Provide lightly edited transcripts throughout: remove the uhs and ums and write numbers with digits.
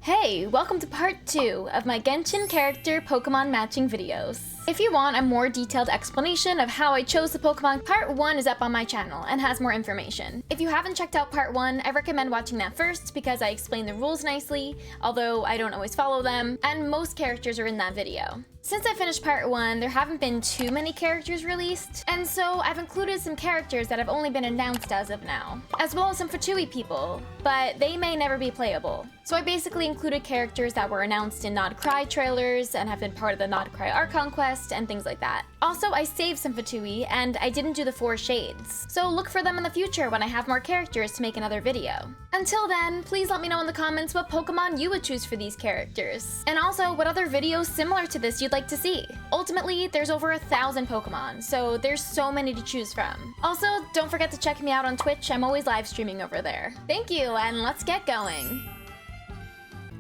Hey, welcome to part 2 of my Genshin character Pokemon matching videos. If you want a more detailed explanation of how I chose the Pokemon, part 1 is up on my channel and has more information. If you haven't checked out part 1, I recommend watching that first because I explain the rules nicely, although I don't always follow them, and most characters are in that video. Since I finished part 1, there haven't been too many characters released, and so I've included some characters that have only been announced as of now, as well as some Fatui people, but they may never be playable. So I basically included characters that were announced in Not Cry trailers and have been part of the Not Cry Art Conquest and things like that. Also, I saved some Fatui, and I didn't do the 4 shades, so look for them in the future when I have more characters to make another video. Until then, please let me know in the comments what Pokemon you would choose for these characters, and also what other videos similar to this you'd like to see. Ultimately, there's over 1,000 Pokemon, so there's so many to choose from. Also, don't forget to check me out on Twitch, I'm always live streaming over there. Thank you, and let's get going.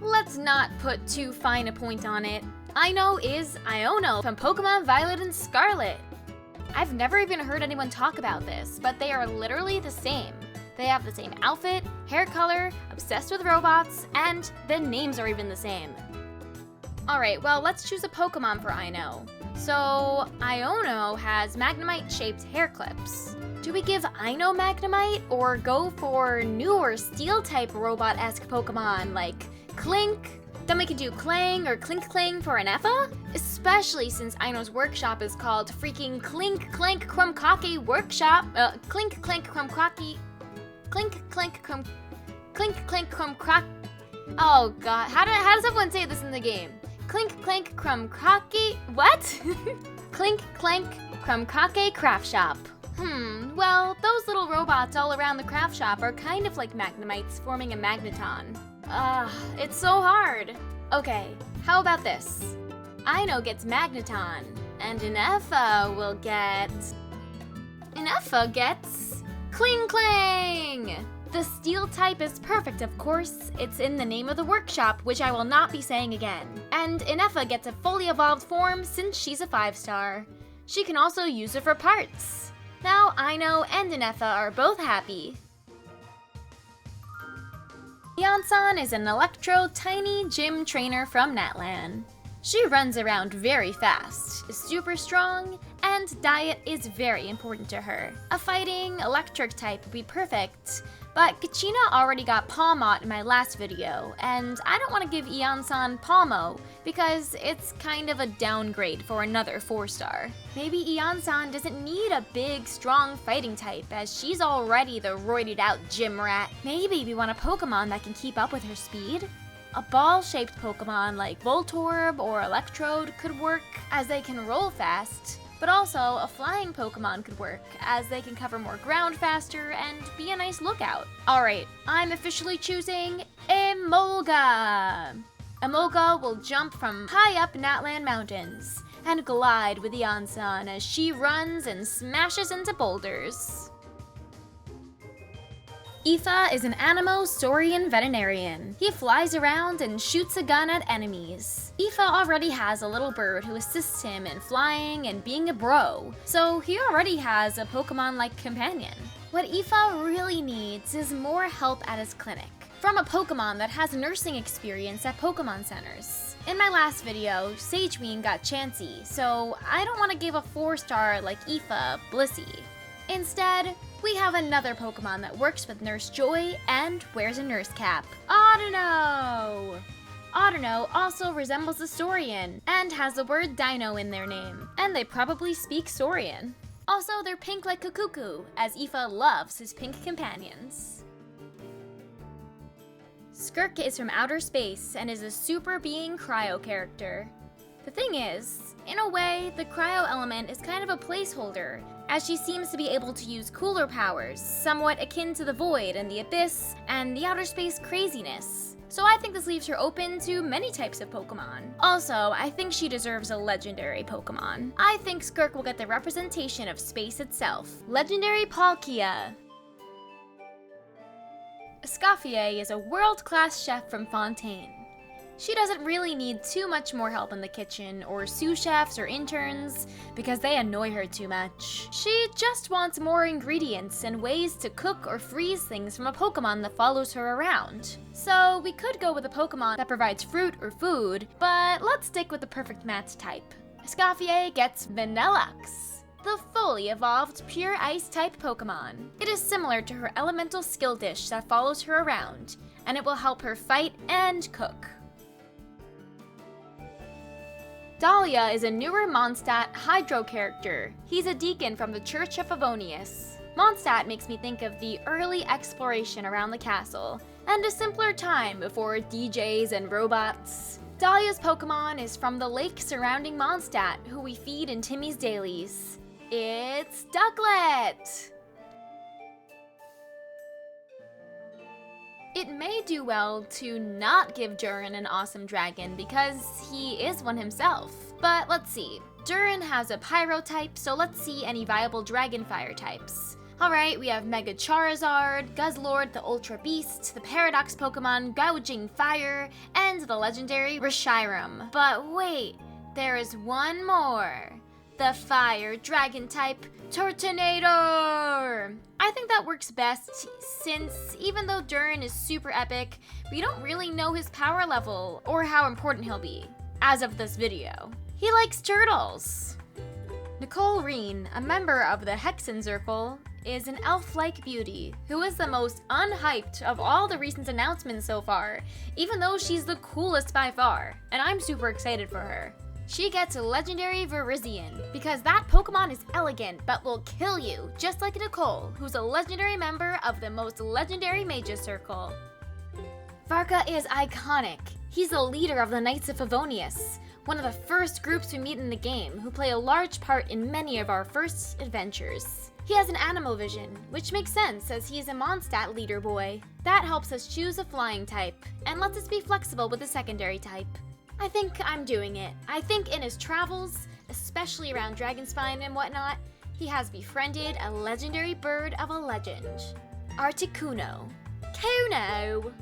Let's not put too fine a point on it. Aino is Iono from Pokemon Violet and Scarlet. I've never even heard anyone talk about this, but they are literally the same. They have the same outfit, hair color, obsessed with robots, and the names are even the same. Alright, well, let's choose a Pokemon for Aino. So, Iono has Magnemite-shaped hair clips. Do we give Aino Magnemite, or go for newer Steel-type robot-esque Pokemon like Clink? Then we could do Clang or Clink Clang for ineffa? Especially since Aino's workshop is called freaking Clink Clank Crumcocky Workshop. Clink Clank Crumcocky. Clink Clank Crum. Clink Clank Crumcrock. Oh god, how does everyone say this in the game? Clink Clank Crumcocky. What? Clink Clank Crumcocky Craft Shop. Well, those little robots all around the craft shop are kind of like Magnemites forming a magneton. It's so hard. Okay, how about this? Aino gets Magneton, and Ineffa will get... Ineffa gets... Kling Clang! The Steel type is perfect, of course. It's in the name of the workshop, which I will not be saying again. And Ineffa gets a fully evolved form since she's a 5-star. She can also use her for parts. Now Aino and Ineffa are both happy. Iansan is an tiny gym trainer from Natlan. She runs around very fast, is super strong, and diet is very important to her. A fighting, electric type would be perfect, but Kachina already got Palmot in my last video, and I don't want to give Iansan Palmo because it's kind of a downgrade for another 4-star. Maybe Iansan doesn't need a big, strong fighting type as she's already the roided out gym rat. Maybe we want a Pokemon that can keep up with her speed? A ball-shaped Pokemon like Voltorb or Electrode could work as they can roll fast, but also a flying Pokemon could work as they can cover more ground faster and be a nice lookout. Alright, I'm officially choosing Emolga. Emolga will jump from high up Natlan Mountains and glide with Iansan as she runs and smashes into boulders. Etha is an Animo-Saurian veterinarian. He flies around and shoots a gun at enemies. Etha already has a little bird who assists him in flying and being a bro, so he already has a Pokemon-like companion. What Etha really needs is more help at his clinic, from a Pokemon that has nursing experience at Pokemon centers. In my last video, Sageween got Chansey, so I don't want to give a 4-star like Etha Blissey. Instead, we have another Pokemon that works with Nurse Joy and wears a nurse cap. Audino! Audino also resembles a Saurian and has the word Dino in their name, and they probably speak Saurian. Also, they're pink like a cuckoo, as Etha loves his pink companions. Skirk is from outer space and is a super being cryo character. The thing is, in a way, the cryo element is kind of a placeholder, as she seems to be able to use cooler powers, somewhat akin to the Void and the Abyss and the outer space craziness. So I think this leaves her open to many types of Pokemon. Also, I think she deserves a legendary Pokemon. I think Skirk will get the representation of space itself. Legendary Palkia. Scafier is a world-class chef from Fontaine. She doesn't really need too much more help in the kitchen, or sous chefs or interns, because they annoy her too much. She just wants more ingredients and ways to cook or freeze things from a Pokemon that follows her around. So we could go with a Pokemon that provides fruit or food, but let's stick with the perfect match type. Scafier gets Vanillux, the fully evolved pure ice type Pokemon. It is similar to her elemental skill dish that follows her around, and it will help her fight and cook. Dalia is a newer Mondstadt Hydro character. He's a deacon from the Church of Favonius. Mondstadt makes me think of the early exploration around the castle, and a simpler time before DJs and robots. Dalia's Pokemon is from the lake surrounding Mondstadt, who we feed in Timmy's dailies. It's Ducklet! It may do well to not give Durin an awesome dragon because he is one himself. But let's see. Durin has a Pyro type, so let's see any viable Dragon Fire types. Alright, we have Mega Charizard, Guzzlord, the Ultra Beast, the Paradox Pokemon, Gouging Fire, and the legendary Reshiram. But wait, there is one more. The Fire Dragon type Turtonator! I think that works best since even though Durin is super epic, we don't really know his power level or how important he'll be, as of this video. He likes turtles! Nicole, a member of the Hexen Circle, is an elf-like beauty who is the most unhyped of all the recent announcements so far, even though she's the coolest by far, and I'm super excited for her. She gets a legendary Virizion, because that Pokemon is elegant but will kill you, just like Nicole, who's a legendary member of the most legendary Mages Circle. Varka is iconic. He's the leader of the Knights of Favonius, one of the first groups we meet in the game, who play a large part in many of our first adventures. He has an Animo Vision, which makes sense as he is a Mondstadt leader boy. That helps us choose a flying type, and lets us be flexible with the secondary type. I think I'm doing it. I think in his travels, especially around Dragonspine and whatnot, he has befriended a legendary bird of a legend. Articuno. Kuno!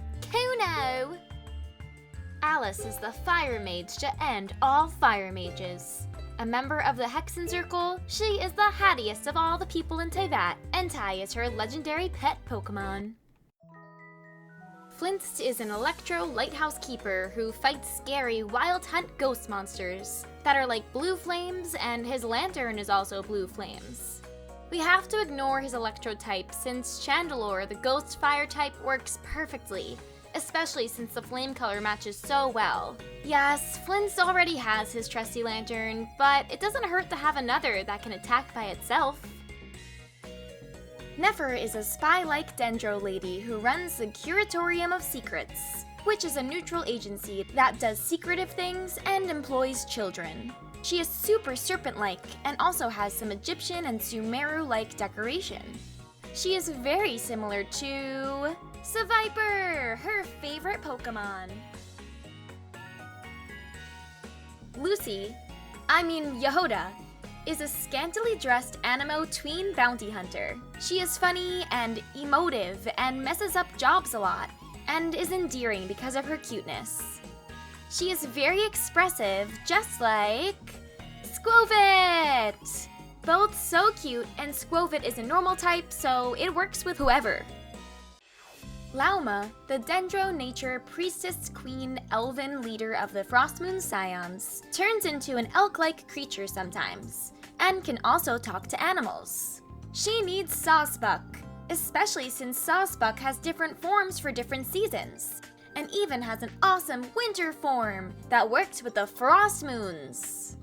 Alice is the fire mage to end all fire mages. A member of the Hexen Circle, she is the hattiest of all the people in Teyvat, and Tai is her legendary pet Pokemon. Flint is an Electro Lighthouse Keeper who fights scary Wild Hunt ghost monsters that are like blue flames, and his lantern is also blue flames. We have to ignore his Electro type since Chandelure, the ghost fire type, works perfectly, especially since the flame color matches so well. Yes, Flint already has his trusty lantern, but it doesn't hurt to have another that can attack by itself. Nefer is a spy-like Dendro lady who runs the Curatorium of Secrets, which is a neutral agency that does secretive things and employs children. She is super serpent-like and also has some Egyptian and Sumeru-like decoration. She is very similar to Seviper, her favorite Pokemon. Jahoda, is a scantily dressed Animo tween bounty hunter. She is funny and emotive and messes up jobs a lot, and is endearing because of her cuteness. She is very expressive, just like Skwovet! Both so cute, and Skwovet is a normal type, so it works with whoever. Llama, the Dendro Nature Priestess Queen Elven leader of the Frostmoon Scions, turns into an elk-like creature sometimes, and can also talk to animals. She needs Sawsbuck, especially since Sawsbuck has different forms for different seasons, and even has an awesome winter form that works with the Frostmoons.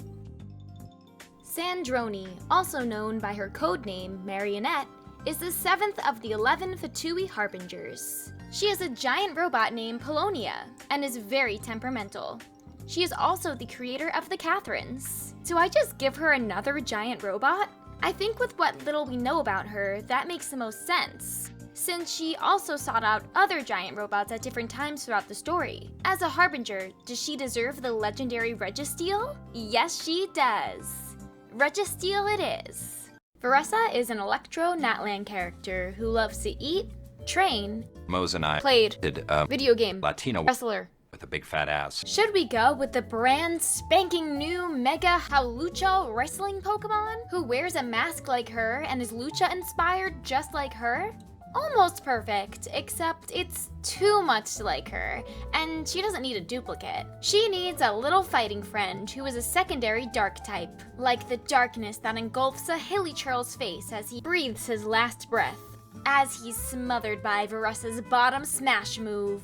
Sandrone, also known by her codename Marionette, is the 7th of the 11 Fatui Harbingers. She is a giant robot named Polonia, and is very temperamental. She is also the creator of the Catherines. Do I just give her another giant robot? I think with what little we know about her, that makes the most sense, since she also sought out other giant robots at different times throughout the story. As a Harbinger, does she deserve the legendary Registeel? Yes, she does. Registeel it is. Varesa is an Electro Natlan character who loves to eat, train, Mose and I played did video game Latino wrestler, with a big fat ass. Should we go with the brand spanking new Mega Hawlucha wrestling Pokemon, who wears a mask like her and is Lucha inspired just like her? Almost perfect, except it's too much like her, and she doesn't need a duplicate. She needs a little fighting friend who is a secondary dark type, like the darkness that engulfs a Hilichurl's face as he breathes his last breath, as he's smothered by Varesa's bottom smash move.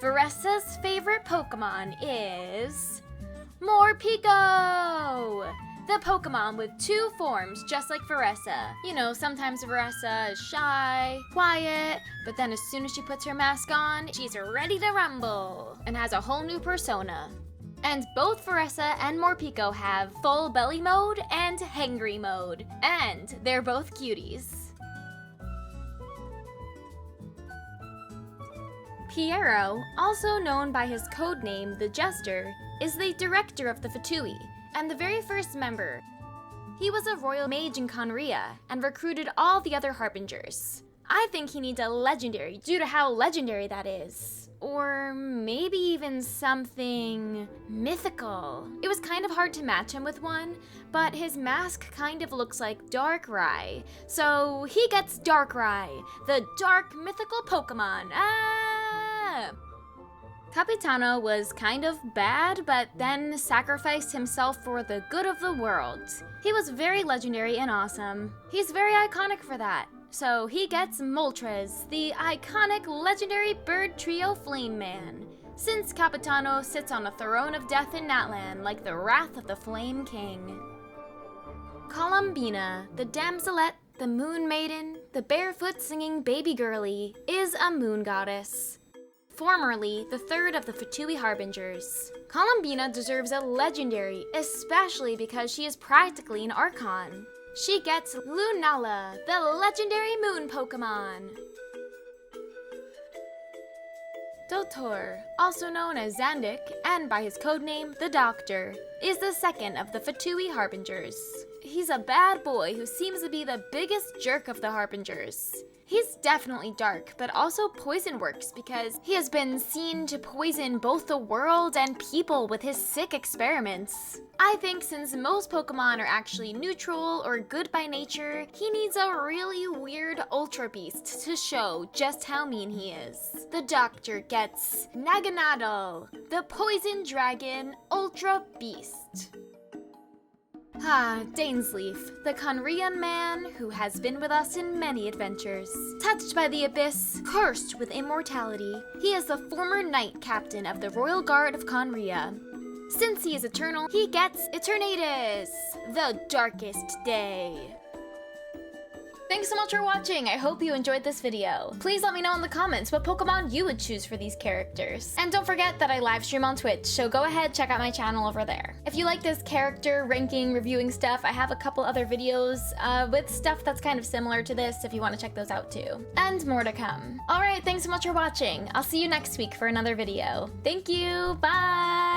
Varesa's favorite Pokemon is Morpeko! The Pokemon with two forms just like Varesa. You know, sometimes Varesa is shy, quiet, but then as soon as she puts her mask on, she's ready to rumble and has a whole new persona. And both Varesa and Morpeko have full belly mode and hangry mode, and they're both cuties. Piero, also known by his codename the Jester, is the director of the Fatui, and the very first member. He was a royal mage in Conria and recruited all the other Harbingers. I think he needs a legendary due to how legendary that is. Or maybe even something mythical. It was kind of hard to match him with one, but his mask kind of looks like Darkrai. So he gets Darkrai, the dark mythical Pokemon. Capitano was kind of bad, but then sacrificed himself for the good of the world. He was very legendary and awesome. He's very iconic for that. So he gets Moltres, the iconic legendary bird trio Flame Man, since Capitano sits on a throne of death in Natlan like the wrath of the Flame King. Columbina, the damselette, the moon maiden, the barefoot singing baby girlie, is a moon goddess. Formerly the third of the Fatui Harbingers. Columbina deserves a legendary, especially because she is practically an Archon. She gets Lunala, the legendary moon Pokemon. Dotor, also known as Zandik, and by his codename, the Doctor, is the second of the Fatui Harbingers. He's a bad boy who seems to be the biggest jerk of the Harbingers. He's definitely dark, but also poison works because he has been seen to poison both the world and people with his sick experiments. I think since most Pokemon are actually neutral or good by nature, he needs a really weird Ultra Beast to show just how mean he is. The Doctor gets Naganadel, the Poison Dragon Ultra Beast. Dainsleif, the Conrian man who has been with us in many adventures. Touched by the abyss, cursed with immortality, he is the former knight captain of the Royal Guard of Conria. Since he is eternal, he gets Eternatus, the darkest day. Thanks so much for watching. I hope you enjoyed this video. Please let me know in the comments what Pokemon you would choose for these characters. And don't forget that I live stream on Twitch, so go ahead, check out my channel over there. If you like this character ranking, reviewing stuff, I have a couple other videos with stuff that's kind of similar to this if you want to check those out too. And more to come. All right, thanks so much for watching. I'll see you next week for another video. Thank you, bye!